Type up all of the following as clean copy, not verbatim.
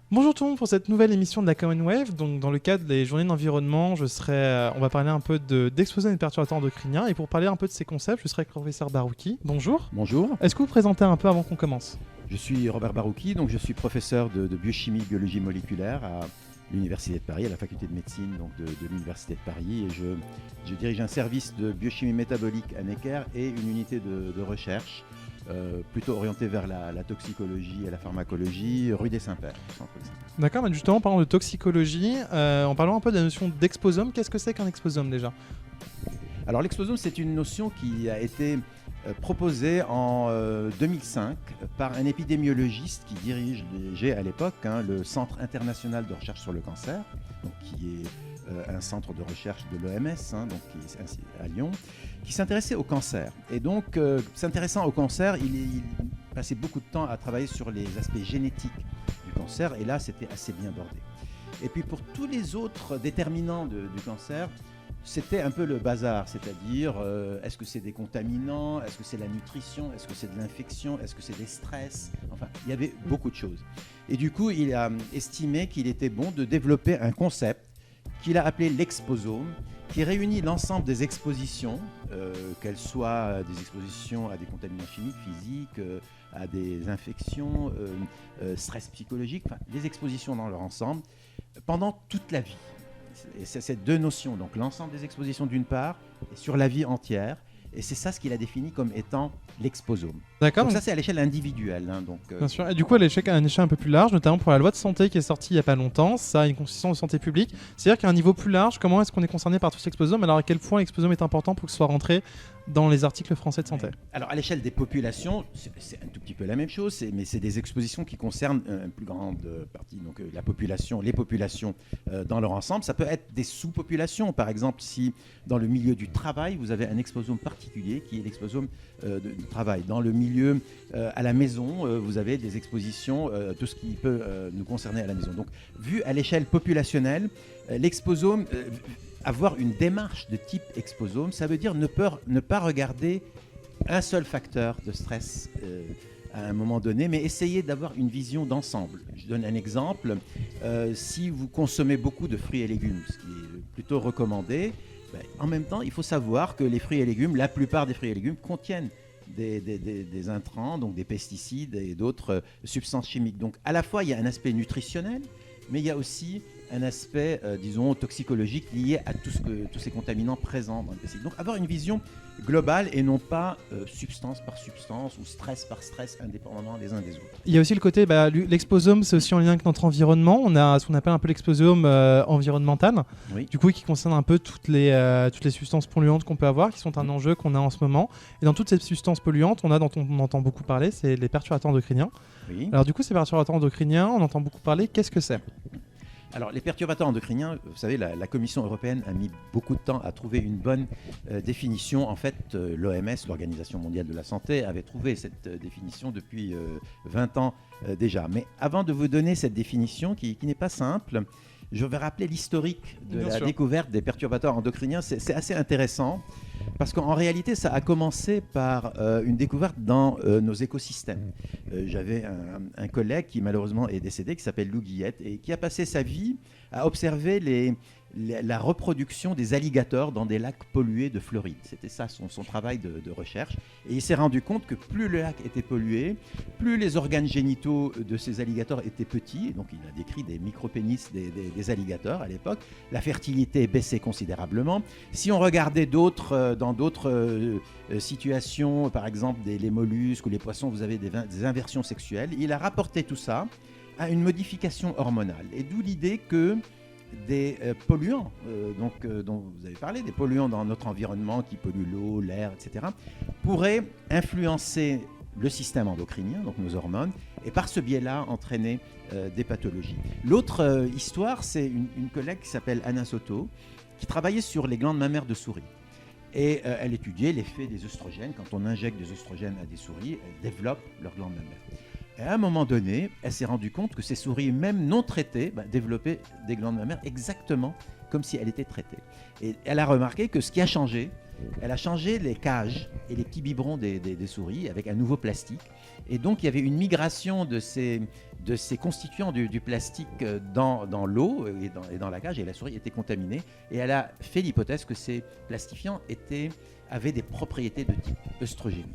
Bonjour tout le monde pour cette nouvelle émission de la Common Wave. Donc, dans le cadre des journées d'environnement, on va parler un peu d'exposants et de perturbateurs endocriniens. Et pour parler un peu de ces concepts, je serai avec le professeur Barouki. Bonjour. Bonjour, Est-ce que vous présentez un peu avant qu'on commence? je suis Robert Barouki, donc je suis professeur de biochimie, biologie moléculaire à l'Université de Paris, à la faculté de médecine de l'Université de Paris. Et je dirige un service de biochimie métabolique à Necker et une unité de recherche plutôt orientée vers la toxicologie et la pharmacologie, rue des Saints-Pères. D'accord, mais justement, en parlant de toxicologie, en parlant un peu de la notion d'exposome, qu'est-ce que c'est qu'un exposome déjà? Alors l'exposome, c'est une notion qui a été proposée en 2005 par un épidémiologiste qui dirigeait à l'époque le Centre international de recherche sur le cancer, donc qui est un centre de recherche de l'OMS, donc qui est à Lyon, qui s'intéressait au cancer. Et donc, s'intéressant au cancer, il passait beaucoup de temps à travailler sur les aspects génétiques du cancer, et là, c'était assez bien bordé. Et puis pour tous les autres déterminants du cancer, c'était un peu le bazar, c'est-à-dire est-ce que c'est des contaminants, est-ce que c'est la nutrition, est-ce que c'est de l'infection, est-ce que c'est des stress, enfin il y avait beaucoup de choses. Et du coup il a estimé qu'il était bon de développer un concept qu'il a appelé l'exposome, qui réunit l'ensemble des expositions, qu'elles soient des expositions à des contaminants chimiques, physiques, à des infections, stress psychologique, enfin les expositions dans leur ensemble, pendant toute la vie. Et c'est ces deux notions, donc l'ensemble des expositions d'une part, et sur la vie entière. Et c'est ça ce qu'il a défini comme étant l'exposome. D'accord. Donc ça, c'est à l'échelle individuelle. Bien sûr. Et du coup, à une échelle un peu plus large, notamment pour la loi de santé qui est sortie il n'y a pas longtemps, ça a une consistance de santé publique. C'est-à-dire qu'à un niveau plus large, comment est-ce qu'on est concerné par tout cet exposome? Alors à quel point l'exposome est important pour que ce soit rentré dans les articles français de santé? Alors à l'échelle des populations, c'est un tout petit peu la même chose, mais c'est des expositions qui concernent une plus grande partie, donc la population, les populations dans leur ensemble. Ça peut être des sous-populations, par exemple si dans le milieu du travail, vous avez un exposome particulier qui est l'exposome du travail. Dans le milieu à la maison, vous avez des expositions, tout ce qui peut nous concerner à la maison. Donc vu à l'échelle populationnelle, l'exposome... avoir une démarche de type exposome, ça veut dire ne pas regarder un seul facteur de stress à un moment donné, mais essayer d'avoir une vision d'ensemble. Je donne un exemple. Si vous consommez beaucoup de fruits et légumes, ce qui est plutôt recommandé, en même temps, il faut savoir que les fruits et légumes, la plupart des fruits et légumes contiennent des intrants, donc des pesticides et d'autres substances chimiques. Donc à la fois, il y a un aspect nutritionnel, mais il y a aussi un aspect, disons, toxicologique lié à tous ces contaminants présents dans le pesticide. Donc avoir une vision globale et non pas substance par substance ou stress par stress indépendamment les uns des autres. Il y a aussi le côté, l'exposome, c'est aussi en lien avec notre environnement. On a ce qu'on appelle un peu l'exposome environnemental, Oui. du coup qui concerne un peu toutes les substances polluantes qu'on peut avoir, qui sont un enjeu qu'on a en ce moment. Et dans toutes ces substances polluantes, dont on entend beaucoup parler, c'est les perturbateurs endocriniens. Oui. Alors du coup, ces perturbateurs endocriniens, on entend beaucoup parler, qu'est-ce que c'est? Alors, les perturbateurs endocriniens, vous savez, la Commission européenne a mis beaucoup de temps à trouver une bonne définition. En fait, l'OMS, l'Organisation mondiale de la santé, avait trouvé cette définition depuis 20 ans déjà. Mais avant de vous donner cette définition, qui n'est pas simple, je vais rappeler l'historique de la découverte des perturbateurs endocriniens. C'est assez intéressant parce qu'en réalité, ça a commencé par une découverte dans nos écosystèmes. J'avais un collègue qui malheureusement est décédé, qui s'appelle Lou Guillette, et qui a passé sa vie à observer la reproduction des alligators dans des lacs pollués de Floride. C'était ça son travail de recherche. Et il s'est rendu compte que plus le lac était pollué, plus les organes génitaux de ces alligators étaient petits. Donc il a décrit des micropénis des alligators à l'époque. La fertilité baissait considérablement. Si on regardait dans d'autres situations, par exemple les mollusques ou les poissons, vous avez des inversions sexuelles. Il a rapporté tout ça à une modification hormonale. Et d'où l'idée que des polluants, dont vous avez parlé, des polluants dans notre environnement qui polluent l'eau, l'air, etc., pourraient influencer le système endocrinien, donc nos hormones, et par ce biais-là entraîner des pathologies. L'autre histoire, c'est une collègue qui s'appelle Anna Soto, qui travaillait sur les glandes mammaires de souris. Et elle étudiait l'effet des œstrogènes. Quand on injecte des œstrogènes à des souris, elles développent leurs glandes mammaires. Et à un moment donné, elle s'est rendue compte que ces souris, même non traitées, développaient des glandes mammaires exactement comme si elles étaient traitées. Et elle a remarqué que ce qui a changé, elle a changé les cages et les petits biberons des souris avec un nouveau plastique. Et donc, il y avait une migration de ces constituants du plastique dans l'eau et dans la cage, et la souris était contaminée. Et elle a fait l'hypothèse que ces plastifiants avaient des propriétés de type œstrogénique.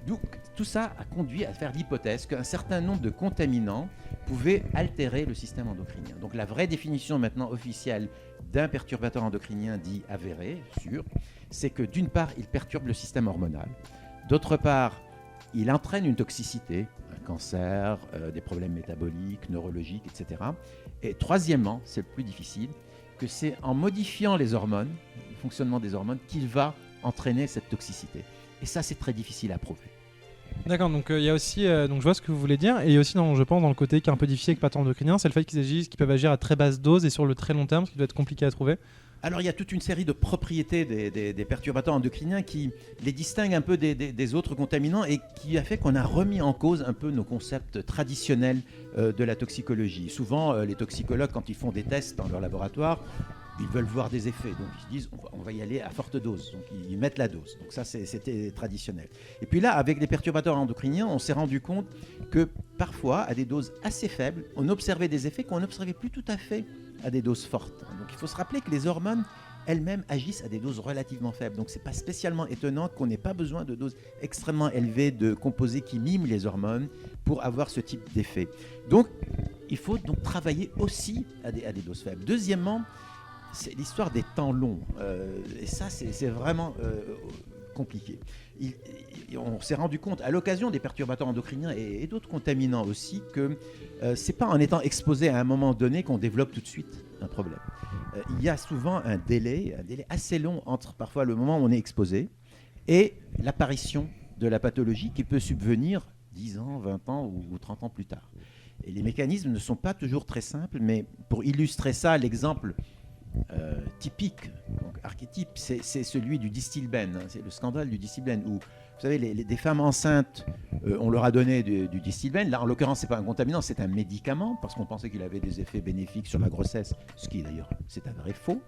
Donc, tout ça a conduit à faire l'hypothèse qu'un certain nombre de contaminants pouvaient altérer le système endocrinien. Donc, la vraie définition maintenant officielle d'un perturbateur endocrinien dit avéré, sûr, c'est que d'une part, il perturbe le système hormonal, d'autre part, il entraîne une toxicité, un cancer, des problèmes métaboliques, neurologiques, etc. Et troisièmement, c'est le plus difficile, que c'est en modifiant les hormones, le fonctionnement des hormones, qu'il va entraîner cette toxicité. Et ça, c'est très difficile à prouver. D'accord, donc il y a aussi, donc je vois ce que vous voulez dire, et il y a aussi, je pense, dans le côté qui est un peu difficile avec perturbateurs endocriniens, c'est le fait qu'ils peuvent agir à très basse dose et sur le très long terme, ce qui doit être compliqué à trouver. Alors, il y a toute une série de propriétés des perturbateurs endocriniens qui les distinguent un peu des autres contaminants et qui a fait qu'on a remis en cause un peu nos concepts traditionnels de la toxicologie. Souvent, les toxicologues, quand ils font des tests dans leur laboratoire, ils veulent voir des effets. Donc, ils se disent, on va y aller à forte dose. Donc, ils mettent la dose. Donc, ça, c'était traditionnel. Et puis là, avec les perturbateurs endocriniens, on s'est rendu compte que parfois, à des doses assez faibles, on observait des effets qu'on n'observait plus tout à fait à des doses fortes. Donc, il faut se rappeler que les hormones elles-mêmes agissent à des doses relativement faibles. Donc, ce n'est pas spécialement étonnant qu'on n'ait pas besoin de doses extrêmement élevées de composés qui miment les hormones pour avoir ce type d'effet. Donc, il faut donc travailler aussi à des doses faibles. Deuxièmement, c'est l'histoire des temps longs. Et ça, c'est vraiment compliqué. On s'est rendu compte, à l'occasion des perturbateurs endocriniens et d'autres contaminants aussi, que ce n'est pas en étant exposé à un moment donné qu'on développe tout de suite un problème. Il y a souvent un délai assez long entre parfois le moment où on est exposé et l'apparition de la pathologie qui peut subvenir 10 ans, 20 ans ou 30 ans plus tard. Et les mécanismes ne sont pas toujours très simples, mais pour illustrer ça, l'exemple typique, donc archétype, c'est celui du Distilbène, hein, c'est le scandale du Distilbène où, vous savez, des femmes enceintes, on leur a donné du Distilbène. Là, en l'occurrence, c'est pas un contaminant, c'est un médicament parce qu'on pensait qu'il avait des effets bénéfiques sur la grossesse, ce qui d'ailleurs c'est avéré faux.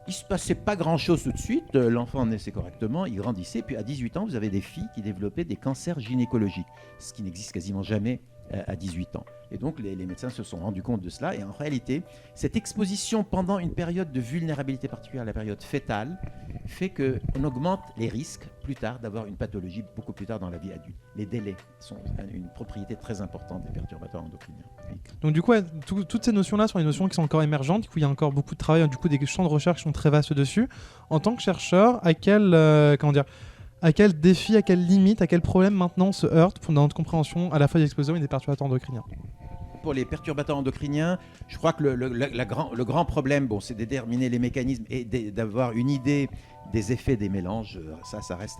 Il se passait pas grand-chose tout de suite, l'enfant naissait correctement, il grandissait, puis à 18 ans, vous avez des filles qui développaient des cancers gynécologiques, ce qui n'existe quasiment jamais à 18 ans. Et donc les médecins se sont rendus compte de cela, et en réalité, cette exposition pendant une période de vulnérabilité particulière, la période fœtale, fait qu'on augmente les risques plus tard d'avoir une pathologie beaucoup plus tard dans la vie adulte. Les délais sont une propriété très importante des perturbateurs endocriniens. Donc du coup, toutes ces notions-là sont des notions qui sont encore émergentes, du coup il y a encore beaucoup de travail, du coup des champs de recherche qui sont très vastes dessus. En tant que chercheur, à quel défi, à quelle limite, à quel problème maintenant on se heurte dans notre compréhension à la fois des exposomes et des perturbateurs endocriniens? Pour les perturbateurs endocriniens, je crois que le grand problème, c'est de déterminer les mécanismes et d'avoir une idée des effets des mélanges. Ça reste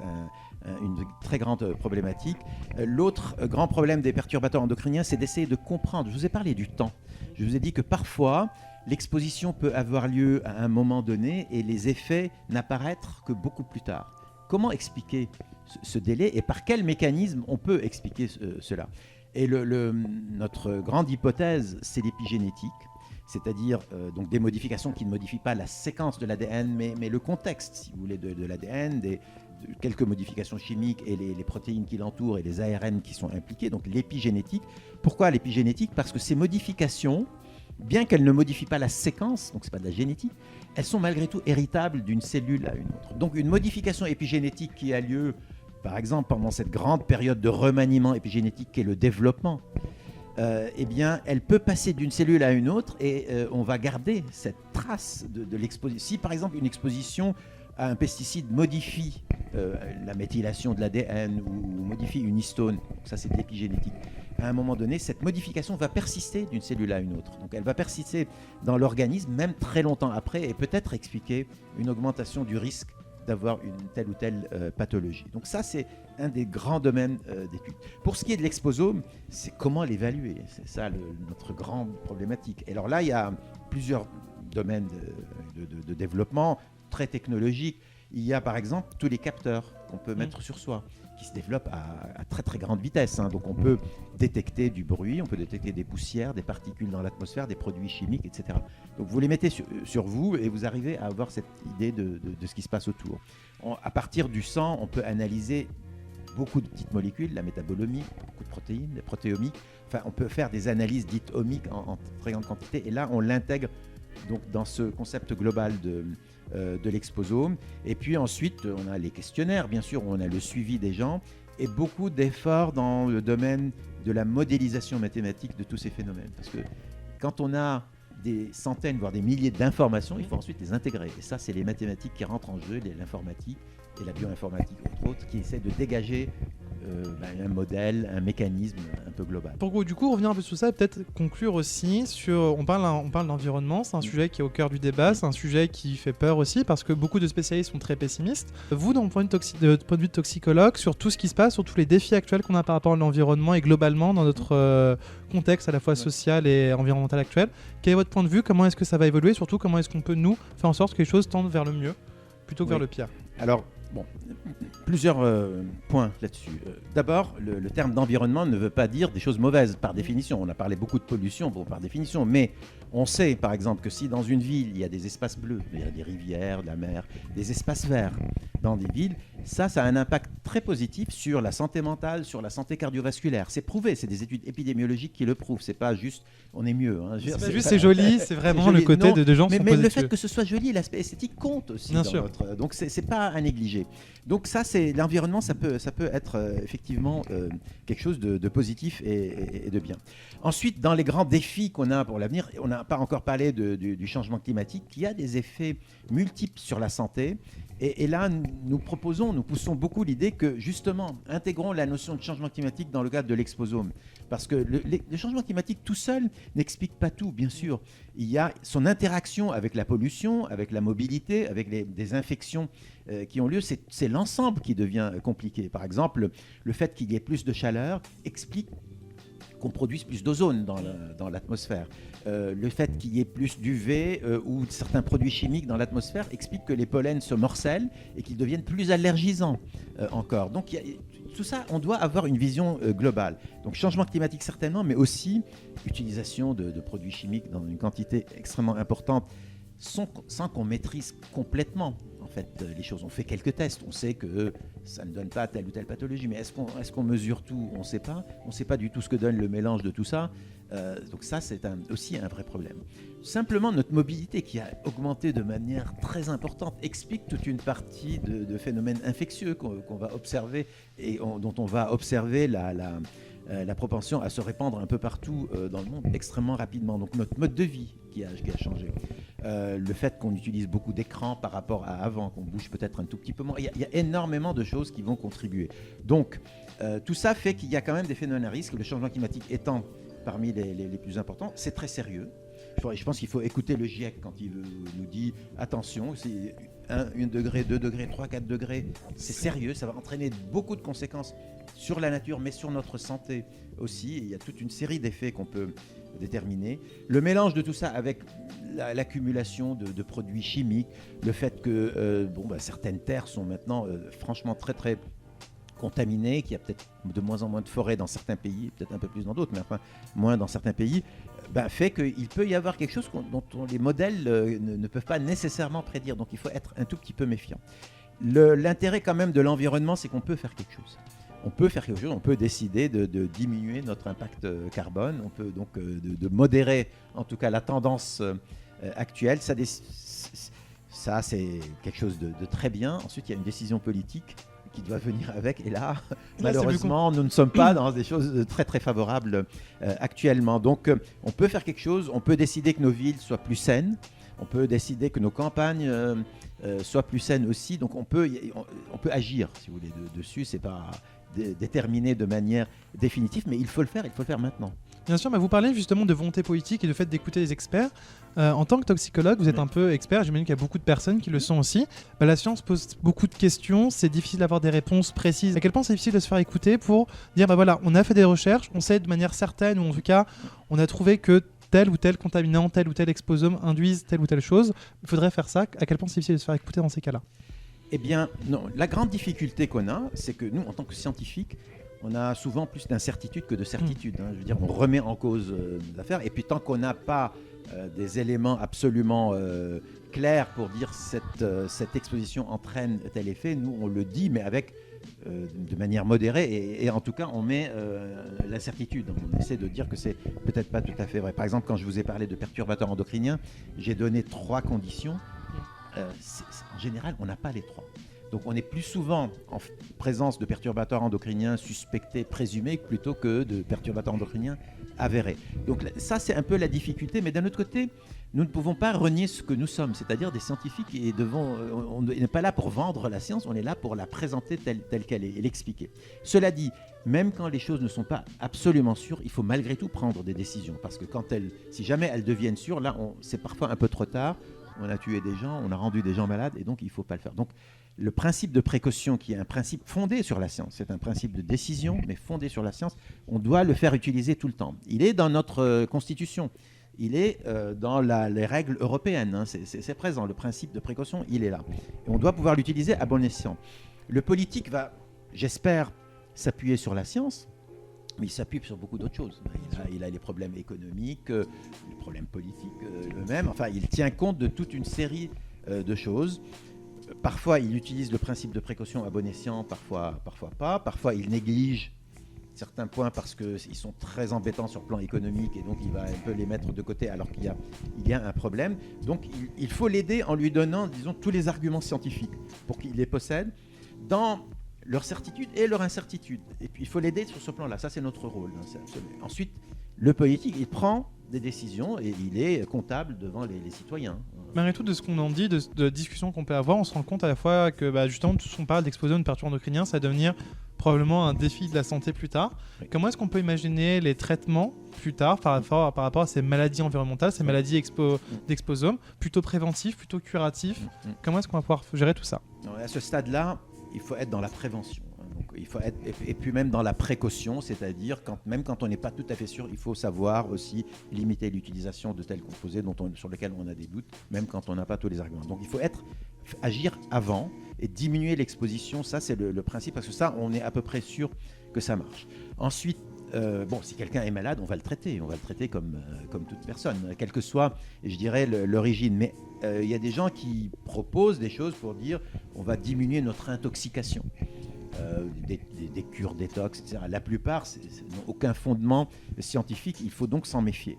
une très grande problématique. L'autre grand problème des perturbateurs endocriniens, c'est d'essayer de comprendre. Je vous ai parlé du temps. Je vous ai dit que parfois, l'exposition peut avoir lieu à un moment donné et les effets n'apparaître que beaucoup plus tard. Comment expliquer ce délai et par quel mécanisme on peut expliquer cela? Et notre grande hypothèse, c'est l'épigénétique, c'est-à-dire donc des modifications qui ne modifient pas la séquence de l'ADN, mais le contexte, si vous voulez, de l'ADN, quelques modifications chimiques et les protéines qui l'entourent et les ARN qui sont impliqués, donc l'épigénétique. Pourquoi l'épigénétique? Parce que ces modifications, bien qu'elles ne modifient pas la séquence, donc ce n'est pas de la génétique, elles sont malgré tout héritables d'une cellule à une autre. Donc une modification épigénétique qui a lieu, par exemple, pendant cette grande période de remaniement épigénétique qu'est le développement, eh bien, elle peut passer d'une cellule à une autre et on va garder cette trace de l'exposition. Si, par exemple, une exposition à un pesticide modifie la méthylation de l'ADN ou modifie une histone, ça c'est de l'épigénétique, à un moment donné, cette modification va persister d'une cellule à une autre. Donc elle va persister dans l'organisme, même très longtemps après, et peut-être expliquer une augmentation du risque d'avoir une telle ou telle pathologie. Donc ça, c'est un des grands domaines d'études. Pour ce qui est de l'exposome, c'est comment l'évaluer. C'est ça notre grande problématique. Et alors là, il y a plusieurs domaines de développement très technologiques. Il y a par exemple tous les capteurs qu'on peut mettre sur soi, qui se développent à très très grande vitesse. Donc on peut détecter du bruit, on peut détecter des poussières, des particules dans l'atmosphère, des produits chimiques, etc. Donc vous les mettez sur vous et vous arrivez à avoir cette idée de ce qui se passe autour. À partir du sang, on peut analyser beaucoup de petites molécules, la métabolomie, beaucoup de protéines, la protéomique. Enfin, on peut faire des analyses dites omiques en très grande quantité. Et là, on l'intègre donc dans ce concept global de l'exposome. Et puis ensuite, on a les questionnaires, bien sûr, on a le suivi des gens et beaucoup d'efforts dans le domaine de la modélisation mathématique de tous ces phénomènes. Parce que quand on a des centaines, voire des milliers d'informations, il faut ensuite les intégrer. Et ça, c'est les mathématiques qui rentrent en jeu, l'informatique et la bioinformatique, entre autres, qui essaient de dégager un modèle, un mécanisme un peu global. Pour du coup revenir un peu sur ça et peut-être conclure aussi sur, on parle d'environnement, c'est un sujet qui est au cœur du débat, c'est un sujet qui fait peur aussi parce que beaucoup de spécialistes sont très pessimistes. Vous, d'un point de vue de toxicologue, sur tout ce qui se passe, sur tous les défis actuels qu'on a par rapport à l'environnement et globalement dans notre contexte à la fois social et environnemental actuel, quel est votre point de vue? Comment est-ce que ça va évoluer? Surtout, comment est-ce qu'on peut, nous, faire en sorte que les choses tendent vers le mieux plutôt que vers le pire? Alors, plusieurs points là-dessus. D'abord, le terme d'environnement ne veut pas dire des choses mauvaises par définition. On a parlé beaucoup de pollution par définition, mais on sait par exemple que si dans une ville il y a des espaces bleus, il y a des rivières, de la mer, des espaces verts dans des villes, ça a un impact très positif sur la santé mentale, sur la santé cardiovasculaire. C'est prouvé, c'est des études épidémiologiques qui le prouvent. C'est pas juste on est mieux. C'est joli, c'est vraiment le côté de gens mais, sont mais positifs. le fait que ce soit joli, l'aspect esthétique compte aussi. Bien sûr. Donc c'est pas à négliger. Donc ça, c'est l'environnement, ça peut être effectivement quelque chose de positif et de bien. Ensuite, dans les grands défis qu'on a pour l'avenir, on n'a pas encore parlé du changement climatique, qui a des effets multiples sur la santé. Et là, nous poussons beaucoup l'idée que justement, intégrons la notion de changement climatique dans le cadre de l'exposome. Parce que le changement climatique tout seul n'explique pas tout, bien sûr. Il y a son interaction avec la pollution, avec la mobilité, avec des infections qui ont lieu. C'est l'ensemble qui devient compliqué. Par exemple, le fait qu'il y ait plus de chaleur explique qu'on produise plus d'ozone dans l'atmosphère. Le fait qu'il y ait plus d'UV ou certains produits chimiques dans l'atmosphère explique que les pollens se morcellent et qu'ils deviennent plus allergisants encore. Donc tout ça, on doit avoir une vision globale. Donc changement climatique certainement, mais aussi utilisation de produits chimiques dans une quantité extrêmement importante sans qu'on maîtrise complètement en fait les choses. On fait quelques tests, on sait que ça ne donne pas telle ou telle pathologie, mais est-ce qu'on mesure tout? On ne sait pas. On ne sait pas du tout ce que donne le mélange de tout ça. Donc ça, c'est aussi un vrai problème. Simplement, notre mobilité qui a augmenté de manière très importante explique toute une partie de phénomènes infectieux qu'on va observer et dont on va observer la propension à se répandre un peu partout dans le monde extrêmement rapidement. Donc notre mode de vie qui a changé. Le fait qu'on utilise beaucoup d'écrans par rapport à avant, qu'on bouge peut-être un tout petit peu moins. Il y a énormément de choses qui vont contribuer. Donc tout ça fait qu'il y a quand même des phénomènes à risque. Le changement climatique étant parmi les plus importants, c'est très sérieux. Je pense qu'il faut écouter le GIEC quand il nous dit attention, c'est 1 degré, 2 degrés, 3, 4 degrés, c'est sérieux, ça va entraîner beaucoup de conséquences sur la nature, mais sur notre santé aussi. Et il y a toute une série d'effets qu'on peut déterminer. Le mélange de tout ça avec l'accumulation de produits chimiques, le fait que certaines terres sont maintenant franchement très très contaminées, qu'il y a peut-être de moins en moins de forêts dans certains pays, peut-être un peu plus dans d'autres, mais enfin moins dans certains pays, fait qu'il peut y avoir quelque chose dont les modèles ne peuvent pas nécessairement prédire. Donc il faut être un tout petit peu méfiant. L'intérêt quand même de l'environnement, c'est qu'on peut faire quelque chose. On peut décider de diminuer notre impact carbone, on peut donc de modérer en tout cas la tendance actuelle. Ça, c'est quelque chose de très bien. Ensuite, il y a une décision politique qui doit venir avec. Et là, malheureusement, nous ne sommes pas dans des choses très très favorables actuellement. Donc, on peut faire quelque chose. On peut décider que nos villes soient plus saines. On peut décider que nos campagnes soient plus saines aussi. Donc, on peut agir, si vous voulez, dessus. C'est pas déterminé de manière définitive, mais il faut le faire maintenant. Bien sûr, mais vous parlez justement de volonté politique et du fait d'écouter les experts. En tant que toxicologue, vous êtes un peu expert, j'imagine qu'il y a beaucoup de personnes qui le sont aussi. La science pose beaucoup de questions, c'est difficile d'avoir des réponses précises. À quel point c'est difficile de se faire écouter pour dire, voilà, on a fait des recherches, on sait de manière certaine, ou en tout cas, on a trouvé que tel ou tel contaminant, tel ou tel exposome induisent telle ou telle chose. Il faudrait faire ça. À quel point c'est difficile de se faire écouter dans ces cas-là? Eh bien, non. La grande difficulté qu'on a, c'est que nous, en tant que scientifiques, on a souvent plus d'incertitude que de certitude. Je veux dire, on remet en cause l'affaire. Et puis, tant qu'on n'a pas des éléments absolument clairs pour dire cette exposition entraîne tel effet, nous, on le dit, mais avec de manière modérée. Et en tout cas, on met l'incertitude. On essaie de dire que c'est peut-être pas tout à fait vrai. Par exemple, quand je vous ai parlé de perturbateurs endocriniens, j'ai donné 3 conditions. En général, on n'a pas les 3. Donc on est plus souvent en présence de perturbateurs endocriniens suspectés, présumés, plutôt que de perturbateurs endocriniens avérés. Donc ça, c'est un peu la difficulté, mais d'un autre côté, nous ne pouvons pas renier ce que nous sommes, c'est-à-dire des scientifiques, et on n'est pas là pour vendre la science, on est là pour la présenter telle qu'elle est et l'expliquer. Cela dit, même quand les choses ne sont pas absolument sûres, il faut malgré tout prendre des décisions, parce que si jamais elles deviennent sûres, là, c'est parfois un peu trop tard. On a tué des gens, on a rendu des gens malades, et donc il ne faut pas le faire. Donc le principe de précaution, qui est un principe fondé sur la science, c'est un principe de décision, mais fondé sur la science, on doit le faire utiliser tout le temps. Il est dans notre Constitution, il est dans les règles européennes, c'est présent, le principe de précaution, il est là. Et on doit pouvoir l'utiliser à bon escient. Le politique va, j'espère, s'appuyer sur la science, mais il s'appuie sur beaucoup d'autres choses. Il a les problèmes économiques, les problèmes politiques eux-mêmes. Enfin, il tient compte de toute une série de choses. Parfois, il utilise le principe de précaution à bon escient, parfois pas. Parfois, il néglige certains points parce qu'ils sont très embêtants sur le plan économique et donc il va un peu les mettre de côté alors qu'il y a un problème. Donc, il faut l'aider en lui donnant, disons, tous les arguments scientifiques pour qu'il les possède dans leur certitude et leur incertitude. Et puis, il faut l'aider sur ce plan-là. Ça, c'est notre rôle. Ensuite, le politique, il prend des décisions et il est comptable devant les citoyens. Malgré tout, de ce qu'on en dit, de discussions qu'on peut avoir, on se rend compte à la fois que justement, tout ce qu'on parle d'explosion de perturbants endocriniens, ça va devenir probablement un défi de la santé plus tard. Oui. Comment est-ce qu'on peut imaginer les traitements plus tard par rapport à ces maladies environnementales, ces maladies d'exposome, plutôt préventifs, plutôt curatifs? Comment est-ce qu'on va pouvoir gérer tout ça? À ce stade-là, il faut être dans la prévention. Donc, il faut être, et puis même dans la précaution, c'est-à-dire même quand on n'est pas tout à fait sûr, il faut savoir aussi limiter l'utilisation de tels composés sur lesquels on a des doutes, même quand on n'a pas tous les arguments. Donc il faut agir avant et diminuer l'exposition. Ça, c'est le principe, parce que ça, on est à peu près sûr que ça marche. Ensuite, si quelqu'un est malade, on va le traiter. On va le traiter comme toute personne, quelle que soit, je dirais, l'origine. Mais il y a des gens qui proposent des choses pour dire on va diminuer notre intoxication. Des cures détox, etc. La plupart, n'ont aucun fondement scientifique, il faut donc s'en méfier.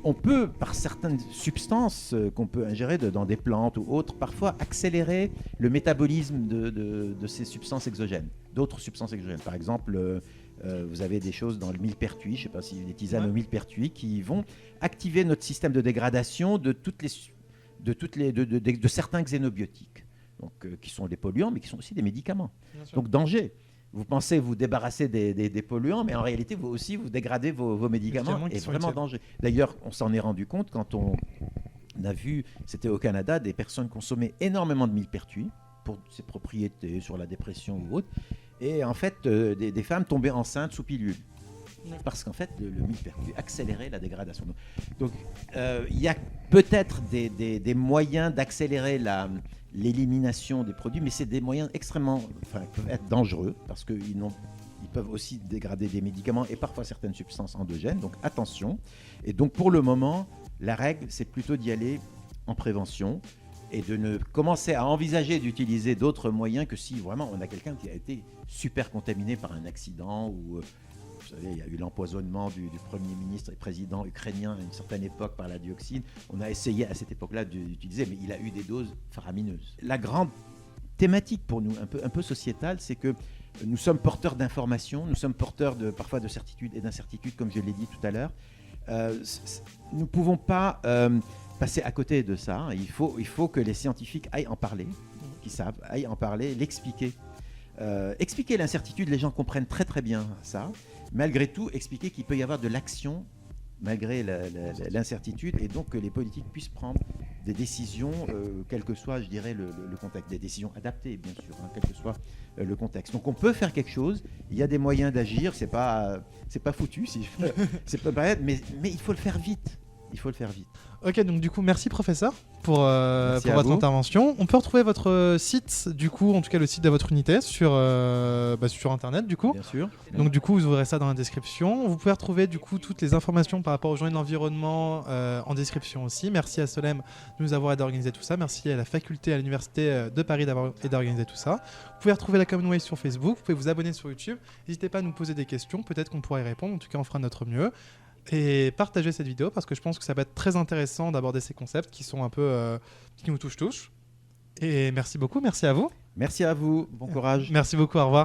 On peut, par certaines substances qu'on peut ingérer dans des plantes ou autres, parfois accélérer le métabolisme de ces substances exogènes, d'autres substances exogènes. Par exemple, vous avez des choses dans le millepertuis, je ne sais pas si des tisanes au millepertuis, qui vont activer notre système de dégradation de certains xénobiotiques. Donc, qui sont des polluants, mais qui sont aussi des médicaments. Donc, danger. Vous pensez vous débarrasser des polluants, mais en réalité, vous aussi, vous dégradez vos médicaments. Et vraiment danger. D'ailleurs, on s'en est rendu compte quand on a vu, c'était au Canada, des personnes consommer énormément de millepertuis pour ses propriétés sur la dépression ou autre. Et en fait, des femmes tombaient enceintes sous pilule. Parce qu'en fait, le millepertuis accélérait la dégradation. Donc, il y a peut-être des moyens d'accélérer l'élimination des produits, mais c'est des moyens peuvent être dangereux parce qu'ils peuvent aussi dégrader des médicaments et parfois certaines substances endogènes. Donc attention. Et donc pour le moment, la règle, c'est plutôt d'y aller en prévention et de ne commencer à envisager d'utiliser d'autres moyens que si vraiment on a quelqu'un qui a été super contaminé par un accident ou... Vous savez, il y a eu l'empoisonnement du Premier ministre et président ukrainien à une certaine époque par la dioxine. On a essayé à cette époque-là d'utiliser, mais il a eu des doses faramineuses. La grande thématique pour nous, un peu sociétale, c'est que nous sommes porteurs d'informations, nous sommes porteurs parfois de certitudes et d'incertitudes, comme je l'ai dit tout à l'heure. Nous ne pouvons pas passer à côté de ça. Il faut que les scientifiques aillent en parler, qui savent, aillent en parler, l'expliquer. Expliquer l'incertitude, les gens comprennent très très bien ça. Malgré tout, expliquer qu'il peut y avoir de l'action malgré l'incertitude et donc que les politiques puissent prendre des décisions, quel que soit, je dirais, le contexte. Des décisions adaptées, bien sûr, quel que soit le contexte. Donc on peut faire quelque chose, il y a des moyens d'agir, c'est pas foutu, si c'est pas paraître, mais il faut le faire vite. il faut le faire vite. Ok, donc du coup, merci professeur pour Merci à votre vous. intervention. On peut retrouver votre site, du coup, en tout cas le site de votre unité, sur Internet, du coup. Bien sûr. Donc du coup, vous aurez ça dans la description. Vous pouvez retrouver du coup toutes les informations par rapport aux journées de l'environnement en description aussi. Merci à Solem de nous avoir aidé à organiser tout ça. Merci à la faculté, à l'université de Paris d'avoir aidé à organiser tout ça. Vous pouvez retrouver la Commonwealth sur Facebook. Vous pouvez vous abonner sur YouTube. N'hésitez pas à nous poser des questions. Peut-être qu'on pourra y répondre. En tout cas, on fera de notre mieux. Et partagez cette vidéo parce que je pense que ça va être très intéressant d'aborder ces concepts qui sont un peu qui nous touchent. Et merci beaucoup. Merci à vous. Merci à vous. Bon courage. Merci beaucoup. Au revoir.